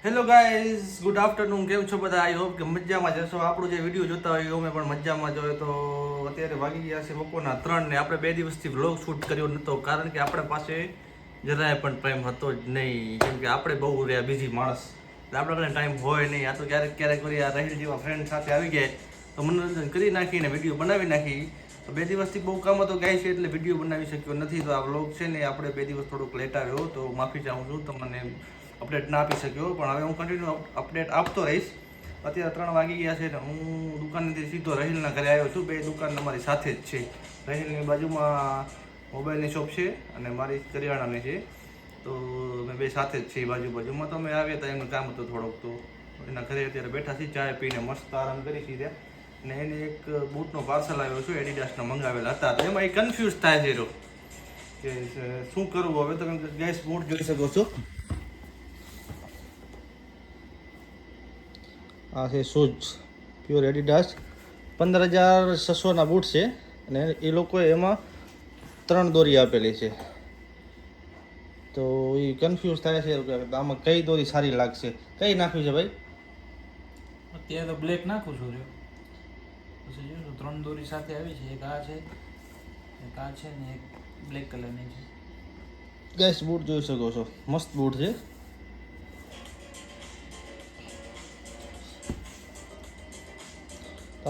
Hello guys, good afternoon. કેમ છો બધા? આઈ હોપ કે મજામાં જશો. આપણો જે વિડીયો જોતા હોય અમે પણ મજામાં જોઈએ. તો અત્યારે વાગી ગયા છે બપોરના 3 ને આપણે 2 દિવસથી વ્લોગ શૂટ કર્યો નહોતો, કારણ કે આપણા પાસે જરાય પણ ટાઈમ હતો જ નહીં, કેમ કે આપણે બહુ રહ્યા બિઝી માણસ, એટલે આપણા પાસે ટાઈમ હોય નહીં. આ તો ક્યારેક ક્યારેક કરી આ રાહિલ જેવા ફ્રેન્ડ સાથે આવી જાય તો મનોરંજન કરી નાખીને વિડીયો બનાવી નાખી. તો 2 દિવસથી બહુ કામ હતો ગાય છે, એટલે વિડીયો બનાવી શક્યો નથી. તો આ વ્લોગ છે ને આપણે 2 દિવસ થોડુંક લેટ આવ્યો, તો માફી ચાહું છું, તમને અપડેટ ના આપી શક્યો. પણ હવે હું કન્ટિન્યુ અપડેટ આપતો રહીશ. અત્યારે 3 વાગી ગયા છે ને હું દુકાનેથી સીધો રાહિલના ઘરે આવ્યો છું. 2 દુકાન અમારી સાથે જ છે. રાહિલની બાજુમાં મોબાઈલની શોપ છે અને મારી કરિયાણાની છે. તો અમે 2 સાથે જ છીએ બાજુમાં. તો અમે આવ્યા હતા, એમનું કામ હતું થોડુંક, તો એના ઘરે અત્યારે બેઠા છીએ, ચા પીને મસ્ત આરામ કરી છીએ. અને એને એક બૂટનો પાર્સલ આવ્યો છે, એડિડાસના મંગાવેલા હતા. તો એમાં એ કન્ફ્યુઝ થાય છે કે શું કરવું. હવે તમે ગેસ બૂટ જોઈ શકો છો. આ છે શૂઝ પ્યોર એડિડાસ, 15,600ના બૂટ છે. અને એ લોકોએ એમાં 3 દોરી આપેલી છે. તો એ કન્ફ્યુઝ થાય છે કે આમાં કઈ દોરી સારી લાગશે. કઈ નાખવી છે ભાઈ? અત્યારે તો બ્લેક નાખું છું. પછી જોશું 3 દોરી સાથે આવી છે. એક આ છે, એક આ છે ને એક બ્લેક કલરની છે. ગેસ બૂટ જોઈ શકો છો, મસ્ત બૂટ છે.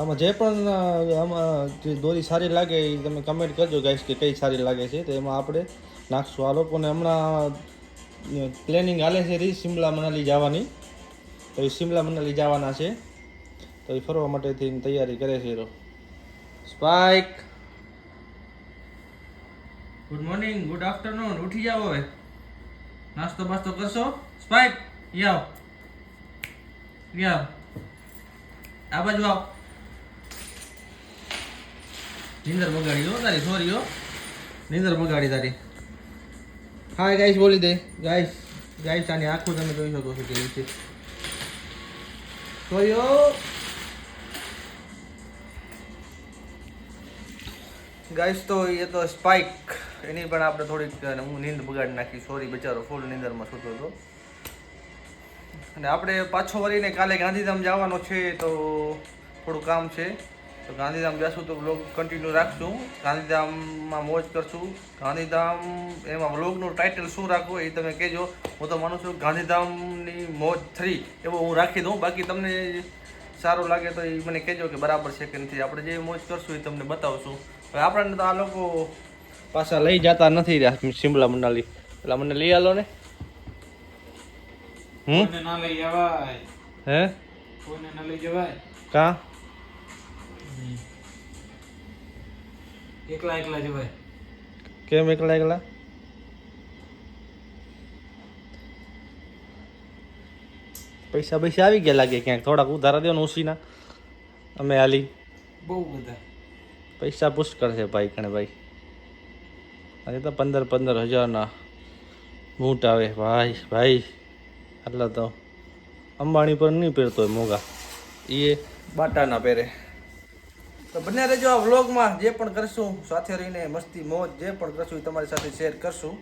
આમાં જે પણ આમાં જે દોરી સારી લાગે એ તમે કમેન્ટ કરજો ગાઈસ કે કઈ સારી લાગે છે, તો એમાં આપણે નાખશું. આ લોકોને હમણાં પ્લેનિંગ હાલે છે રી શિમલા મનાલી જવાની, તો એ શિમલા મનાલી જવાના છે, તો એ ફરવા માટેથી તૈયારી કરે છે. Spike, good morning, good afternoon. ઉઠી જાઓ હવે, નાસ્તો બાસ્તો કરશો. સ્પાઇક, આવ આ બાજુ આવ. નીંદર બગાડી હો તારી, સોરી હો, નીંદર બગાડી તારી. હાય ગાઈસ બોલી દે. ગાઈસ આની આંખો તમે જોઈ શકો છો કેવી છે. સોરી હો ગાઈસ. તો એ તો સ્પાઇક, એની પણ આપણે થોડીક હું નીંદ બગાડી નાખી. સોરી, બચારો ફૂલ નીંદરમાં સૂતો હતો. અને આપણે પાછો વળીને કાલે ગાંધીધામ જવાનો છે, તો થોડું કામ છે. તો ગાંધીધામ જશું તો વ્લોગ કન્ટિન્યુ રાખશું. ગાંધીધામમાં મોજ કરશું. ગાંધીધામ એમાં વ્લોગનું ટાઇટલ શું રાખવું એ તમે કહેજો. હું તો માનું છું ગાંધીધામની મોજ 3 એવો હું રાખી દઉં. બાકી તમને સારું લાગે તો એ મને કહેજો કે બરાબર છે કે નથી. આપણે જે મોજ કરશું એ તમને બતાવશું. હવે આપણને તો આ લોકો પાછા લઈ જતા નથી રહ્યા શિમલા મનાલી, એટલે મને લઈ આલો ને. કોઈને ના લઈ જવાય. હે? કોઈને ના લઈ જવાય. કા? એકલા જવાય. કેમ એકલા? પૈસા આવી ગયા લાગે ક્યાંક. થોડાક ઉધારા દો ને ઉસીના, અમે હાલી. બહુ બધા પૈસા પુષ્કળ છે ભાઈ કણે ભાઈ. આજે તો 15,000ના બૂટ આવે ભાઈ. આટલા તો અંબાણી પર નહીં પહેરતો હોય મોંઘા, એ બાટાના પહેરે. તો બને રહેજો આ વ્લોગમાં. જે પણ કરશું સાથે રહીને મસ્તી મોજ જે પણ કરશું એ તમારી સાથે શેર કરશું.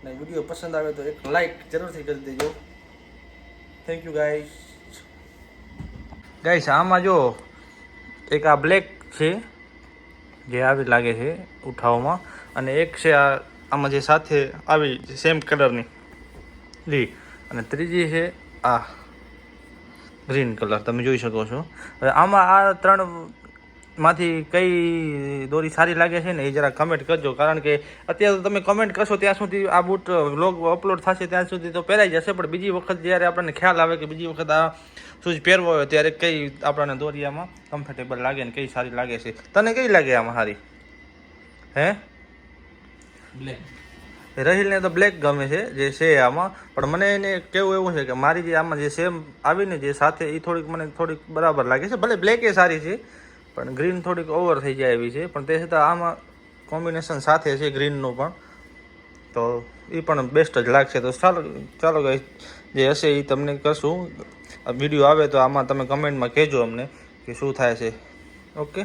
અને વિડીયો પસંદ આવે તો એક લાઈક જરૂરથી કરી દેજો. Thank you guys. આમાં જો એક આ બ્લેક છે જે આવી લાગે છે ઉઠાવમાં, અને એક છે આમાં જે સાથે આવી સેમ કલરની લી, અને ત્રીજી છે આ ગ્રીન કલર તમે જોઈ શકો છો. હવે આમાં આ 3 માંથી કઈ દોરી સારી લાગે છે ને એ જરા કમેન્ટ કરજો, કારણ કે અત્યારે તમે કમેન્ટ કરશો ત્યાં સુધી આ બૂટ વ્લોગ અપલોડ થશે ત્યાં સુધી તો પહેરાઈ જશે. પણ બીજી વખત જ્યારે આપણને ખ્યાલ આવે કે બીજી વખત આ શૂઝ પહેરવો હોય ત્યારે કઈ આપણને દોરીયામાં કમ્ફર્ટેબલ લાગે ને કઈ સારી લાગે છે. તને કઈ લાગે આમાં સારી? હે? બ્લેક. રાહિલને તો બ્લેક ગમે છે જે છે આમાં, પણ મને એને કેવું એવું છે કે મારી જે આમાં જે સેમ આવીને જે સાથે એ થોડીક બરાબર લાગે છે. ભલે બ્લેક એ સારી છે, પણ ગ્રીન થોડીક ઓવર થઈ જાય એવી છે. પણ તે છતાં આમાં કોમ્બિનેશન સાથે છે ગ્રીનનું પણ, તો એ પણ બેસ્ટ જ લાગશે. તો ચાલો ગાઈસ, જે હશે એ તમને કરશું. વિડીયો આવે તો આમાં તમે કમેન્ટમાં કહેજો અમને કે શું થાય છે. ઓકે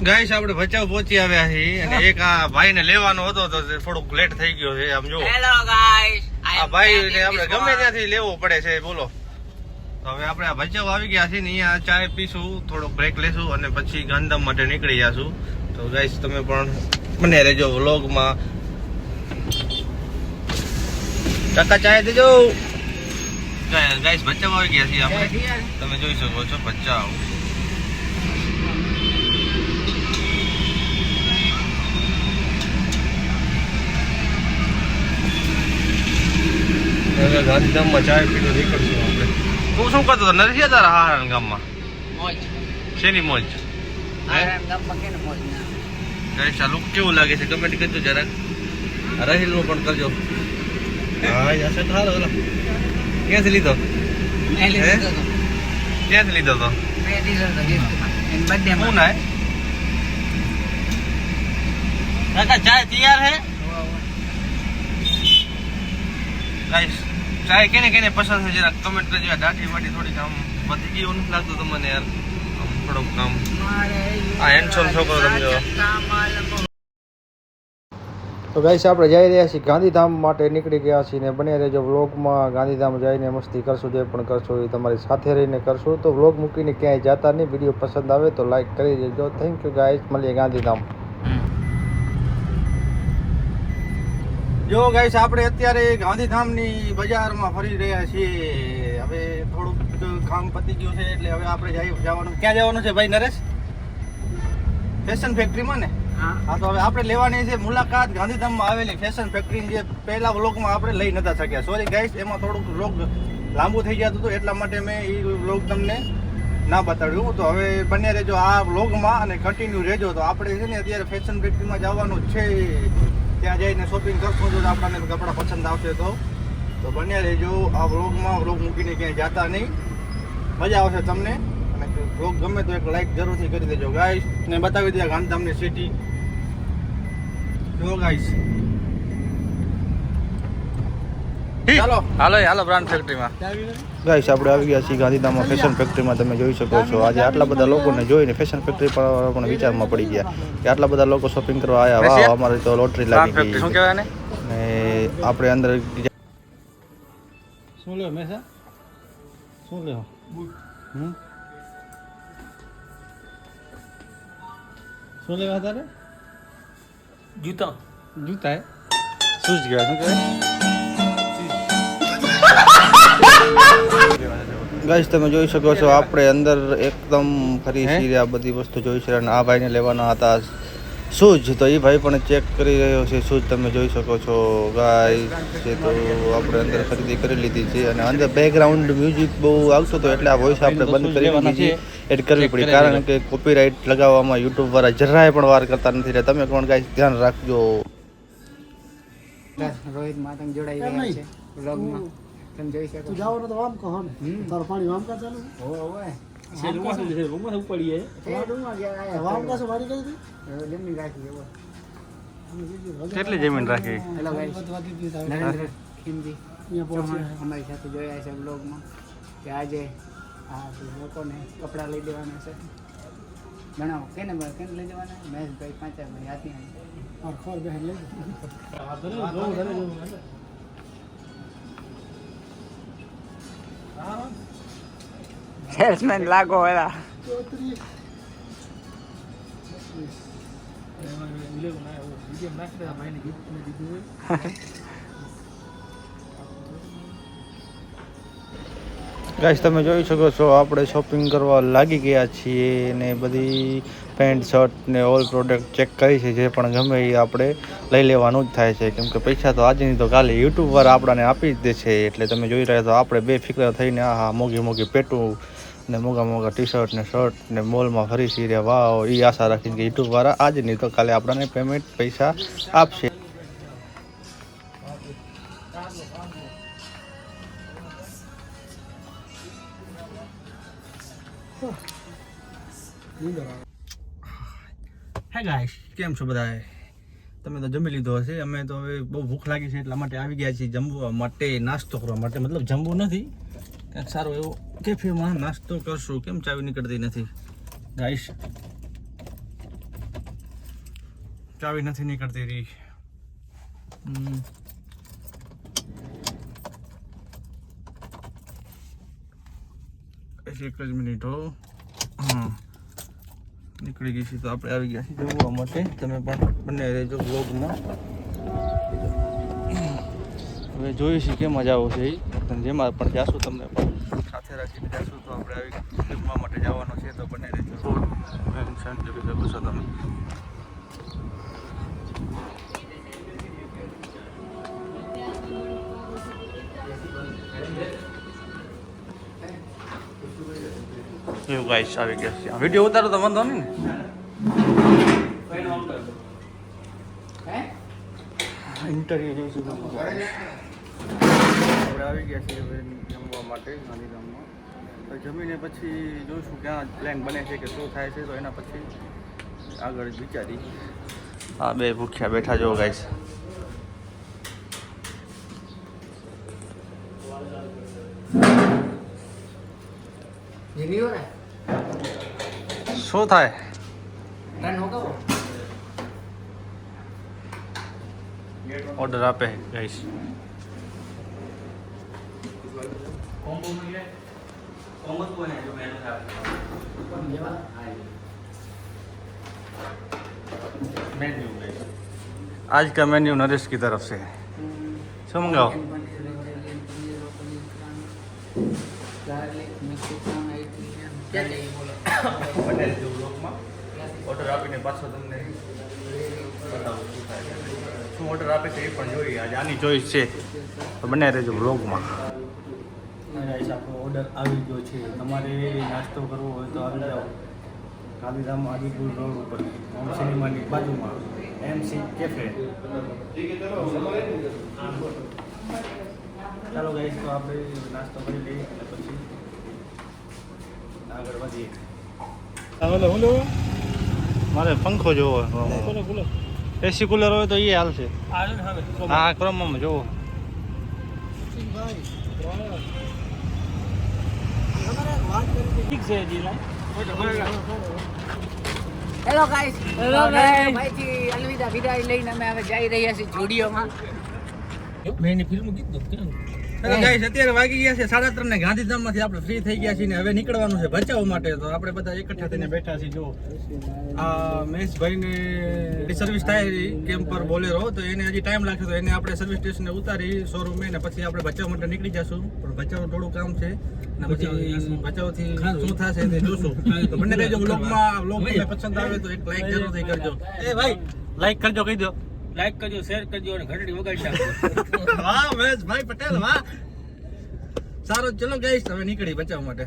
ગાઈસ, આપણે ભચાઉ પહોંચી આવ્યા છીએ અને એક આ ભાઈને લેવાનો હતો તો થોડુંક લેટ થઈ ગયો છે. આમ જો, હેલો ગાઈસ, આ ભાઈ ને આપણે ગમે ત્યાંથી લેવો પડે છે બોલો. તો હવે આપણે આ ભચાઉ આવી ગયા છીએ ને અહીંયા ચાય પીશું, થોડો બ્રેક લેશું અને પછી ગાંધીધામ માટે નીકળી જશું. તો ગાઈસ તમે પણ મને રહેજો વ્લોગમાં. કાકા ચાય દેજો. ગાઈસ ભચાઉ આવી ગયા છીએ આપણે, તમે જોઈ શકો છો ભચાઉ. ગાંધીધામમાં ચાય પીને નીકળશું આપણે. તું શું કરતો હતો? નથી જતા હારાન ગામમાં? મોજ. શેની મોજ? ગામમાં કેને મોજ ના? ગાઈસ આ લુક કેવું લાગે છે કમેન્ટ કરજો જરાક. રાહિલનું પણ કરજો. હા યાર સેટ હાલો હાલો. ક્યાંથી લીધો? મેં લીધો તો. ક્યાંથી લીધો તો? મેં લીધો તો ગિફ્ટમાં. એન બર્થડે શું માં. ના કાકા ચાય તૈયાર હે? ગાઈસ ચાય કેને કેને પસંદ છે જરાક કમેન્ટ કરજો. દાઢી વાટી થોડીક આમ વધી ગઈ એવું નથી લાગતું તમને યાર? આમ થોડુંક આમ આ હેન્ડસમ છોકરો તમે જો. તો ગાઈસ આપણે જઈ રહ્યા છીએ ગાંધીધામ માટે નીકળી ગયા છીએ ને બને રહેજો વ્લોગમાં. ગાંધીધામ જઈને મસ્તી કરશું, જે પણ કરશું એ તમારી સાથે રહીને કરશું. તો વ્લોગ મૂકીને ક્યાંય જતા નહીં. વિડીયો પસંદ આવે તો લાઈક કરી દેજો. થેન્ક યુ ગાઈસ, મળીએ ગાંધીધામ. જો ગાઈસ આપણે અત્યારે ગાંધીધામની બજારમાં ફરી રહ્યા છીએ. હવે થોડુંક કામ પતી ગયું છે એટલે હવે આપણે જવાનું. ક્યાં જવાનું છે ભાઈ નરેશ? ફેશન ફેક્ટરીમાં ને? હા તો હવે આપણે લેવાની છે મુલાકાત ગાંધીધામમાં આવેલી ફેશન ફેક્ટરીની, જે પહેલા વ્લોગમાં આપણે લઈ નતા શક્યા. સોરી ગાઈસ, એમાં થોડુંક વ્લોગ લાંબુ થઈ જતું હતું એટલા માટે મેં એ વ્લોગ તમને ના બતાડ્યું. તો હવે બને રહેજો આ વ્લોગમાં અને કન્ટિન્યુ રહેજો. તો આપણે છે ને અત્યારે ફેશન ફેક્ટરીમાં જવાનું છે. ત્યાં જઈને શોપિંગ કરશું જો આપણને કપડાં પસંદ આવશે તો બન્યા રહેજો આ વ્લોગમાં. વ્લોગ મૂકીને ક્યાંય જતા નહીં, મજા આવશે તમને. અને વ્લોગ ગમે તો એક લાઈક જરૂરથી કરી દેજો ગાઈસ, ને બતાવી દે ગાંધીધામની સિટી. જો ગાઈસ ચાલો હાલો બ્રાન્ડ ફેક્ટરીમાં. ગાઈસ આપણે આવી ગયા છીએ ગાંધીધામમાં ફેશન ફેક્ટરીમાં. તમે જોઈ શકો છો આજે આટલા બધા લોકોને જોઈને ફેશન ફેક્ટરી પર પણ વિચારમાં પડી ગયા કે આટલા બધા લોકો શોપિંગ કરવા આવ્યા. વાહ, અમારે તો લોટરી લાગી ગઈ. શું કહેવાય ને? ને આપણે અંદર શું લ્યો મેસા? શું લ્યો? શું લેવા તારે? જૂતા. જૂતા હે? શૂઝ કહેવાય. શું કહેવાય? ગાઈસ તમે જોઈ શકો છો આપણે અંદર એકદમ ફરી છીએ. આ બધી વસ્તુ જોઈ છે અને આ ભાઈને લેવાના હતા શૂઝ, તો એ ભાઈ પણ ચેક કરી રહ્યો છે શૂઝ. તમે જોઈ શકો છો ગાઈસ. તો આપણે અંદર ખરીદી કરી લીધી છે અને અંદર બેકગ્રાઉન્ડ મ્યુઝિક બહુ આવતું હતું એટલે આ વોઇસ આપણે બંધ કરી દીધી, એડ કરવી પડી. કારણ કે કોપીરાઇટ લગાવવામાં યુટ્યુબ વાળા જરાય પણ વાર કરતા નથી. એટલે તમે પણ ગાઈસ ધ્યાન રાખજો. રોહિત માતંગ જોડાઈ રહ્યા છે વ્લોગમાં. તમે જોઈ શકો. તું જાવ તો આમ કહો ને. તાર પાણી આમ કા ચાલુ? ઓય છે રૂમમાં ઉપડીએ. એ રૂમમાં ગયા આયા. આમ કા મારી ગઈ હતી? જમીન રાખી દેવો. કેટલી જમીન રાખી? હેલો ગાઈસ, નરેન્દ્ર ખિમજી અહીંયા પહોંચ્યા અમારી સાથે જોયા છે વ્લોગમાં કે આજે આ લોકોને કપડાં લઈ દેવાના છે. જણાવો કેને લઈ દેવાના? મહેશભાઈ પાંચાભાઈ હાથી ખબર બહેન લઈ સેલ્સમેન લાગો એલા. ગાઈસ તમે જોઈ શકો છો આપણે શોપિંગ કરવા લાગી ગયા છીએ ને બધી પેન્ટ શર્ટ ને ઓલ પ્રોડક્ટ ચેક કરી છે. જે પણ ગમે એ આપણે લઈ લેવાનું જ થાય છે, કેમ કે પૈસા તો આજે નહીં તો કાલે યુટ્યુબ વાળા આપણને આપી જ દે છે. એટલે તમે જોઈ રહ્યા છો આપણે બે ફિકર થઈને આ મોંઘી મોંઘી પેટું ને મોંઘા મોંઘા ટી શર્ટ ને શર્ટ ને મોલમાં ફરી સી રહ્યા. વાવ, એ આશા રાખીને કે યુટ્યુબ વાળા આજે નહીં તો કાલે આપણને પેમેન્ટ પૈસા આપશે. હે ગાઈસ, કેમ છો બધા? તમે તો જમી લીધો હશે. અમે તો હવે બહુ ભૂખ લાગી છે એટલા માટે આવી ગયા છીએ જમવા માટે, નાસ્તો કરવા માટે. મતલબ જમવું નથી, કંઈક સારો એવો કેફેમાં નાસ્તો કરશું. કેમ ચાવી નીકળતી નથી ગાઈસ? ચાવી નથી નીકળતી રહી. એક જ મિનિટ હો. હા નીકળી ગઈ છે તો આપણે આવી ગયા છીએ જોવા માટે. તમે પણ બંને રહેજો બ્લોગમાં. હવે જોઈએ છીએ કે મજા આવશે એ જેમાં પણ જાશું તમને પણ સાથે રાખીને જાશું. તો આપણે આવી ફિલ્મમાં માટે જવાનો છે તો બંને રહેજો. શાંતિ જોઈ શકો છો તમે. એવું ગાઈસ આવી ગયા છે. વિડીયો ઉતારો તો વાંધો નહીં ને. ઇન્ટરવ્યુ જોઈશું. આપણે આવી ગયા છીએ હવે જમવા માટે ગાંધીધામમાં. જમીને પછી જોઈશું ક્યાં પ્લાન બને છે કે શું થાય છે તો એના પછી આગળ વિચારી. હા બે ભૂખ્યા બેઠા જો ગાઈસ. શું થાય ઓર્ડર આપે ગાઈસ. आज का मेन्यू नरेश की तरफ से શું મંગાવો? ઓર્ડર આપીને પાછો તમને બતાવું શું થાય છે. શું ઓર્ડર આપે છે એ પણ જોઈએ. આજે આની ચોઈસ છે તો બને રહેજો બ્લોગમાં. આપણો ઓર્ડર આવી ગયો છે. તમારે નાસ્તો કરવો હોય તો આવી જાઓ ગાંધીધામ આદિપુર રોડ ઉપર હોમ સિનેમાની બાજુમાં MC કેફે. ચાલો ગાઈસ તો આપણે નાસ્તો કરી લઈએ અને પછી આગળ વધીએ. બોલો મારે પંખો જોવો. એસી કુલર હોય તો એ હાલશે. હા ક્રમમાં જોવો. Hello guys. ભાઈથી અલવિદા વિદાય લઈને અમે હવે જઈ રહ્યા છીએ સ્ટુડિયોમાં. મેં એની ફિલ્મ કીધું કેમ ગાઈસ અત્યારે વાગી ગયા છે 3:30 ને ગાંધીધામમાંથી આપણે ફ્રી થઈ ગયા છીએ ને હવે નીકળવાનું છે ભચાઉ માટે. તો આપણે બધા એકઠા થઈને બેઠા છીએ. જો આ મહેશભાઈને સર્વિસ થાય કેમ્પર બોલેરો તો એને હજી ટાઈમ લાગશે તો એને આપણે સર્વિસ સ્ટેશને ઉતારી શોરૂમે ને પછી આપણે ભચાઉ માટે નીકળી જશું. પણ ભચાઉ થોડું કામ છે ને પછી ભચાઉથી શું થશે તે જોશું. તો બંને રહેજો બ્લોગમાં. બ્લોગ તમને પસંદ આવે તો એક લાઈક જરૂરથી કરજો. એ ભાઈ લાઈક કરજો કહી દો. લાઈક કરજો, શેર કરજો અને ઘંટડી વગાડી નાખજો. વાહ મહેશભાઈ પટેલ વાહ. સારું ચલો ગાઈસ હવે નીકળી ભચાઉ માટે.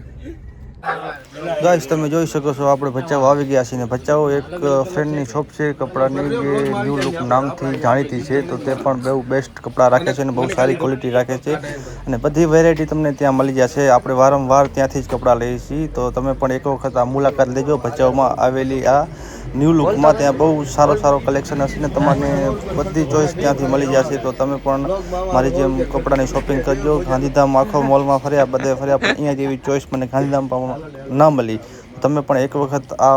ગાઈસ તમે જોઈ શકો છો આપણે ભચાઉ આવી ગયા છીએ ને ભચાઉ એક ફ્રેન્ડની શોપ છે કપડાની જે ન્યૂ લુક નામથી જાણીતી છે. તો તે પણ બહુ બેસ્ટ કપડાં રાખે છે અને બહુ સારી ક્વોલિટી રાખે છે અને બધી વેરાયટી તમને ત્યાં મળી જશે. આપણે વારંવાર ત્યાંથી જ કપડાં લઈએ છીએ. તો તમે પણ એક વખત આ મુલાકાત લેજો ભચાઉમાં આવેલી આ ન્યૂ લુકમાં. ત્યાં બહુ સારો કલેક્શન હશે ને તમને બધી ચોઈસ ત્યાંથી મળી જશે. તો તમે પણ મારી જેમ કપડાની શોપિંગ કરજો. ગાંધીધામ આખો મોલમાં ફર્યા બધે ફર્યા પણ અહીંયા જેવી ચોઈસ મને ગાંધીધામમાં ના મળી. તમે પણ એક વખત આ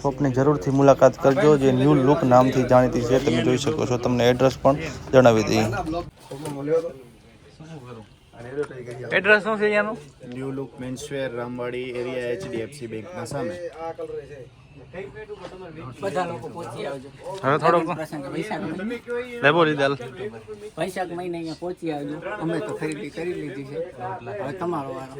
શોપની જરૂરથી મુલાકાત કરજો જે ન્યૂ લુક નામથી જાણીતી છે. તમે જોઈ શકો છો. તમને એડ્રેસ પણ જણાવી દઈએ. એડ્રેસ શું છે અહીંયાનું? New look menswear Ramwadi area HDFC બેંકના સામે. બધા લોકો પહોંચી આવજો. હવે થોડોક લેબો લીધેલ વૈશાખ મહિને અહીંયા પહોંચી આવજો. અમે તો ખરીદી કરી લીધી છે. હવે તમારો વારો.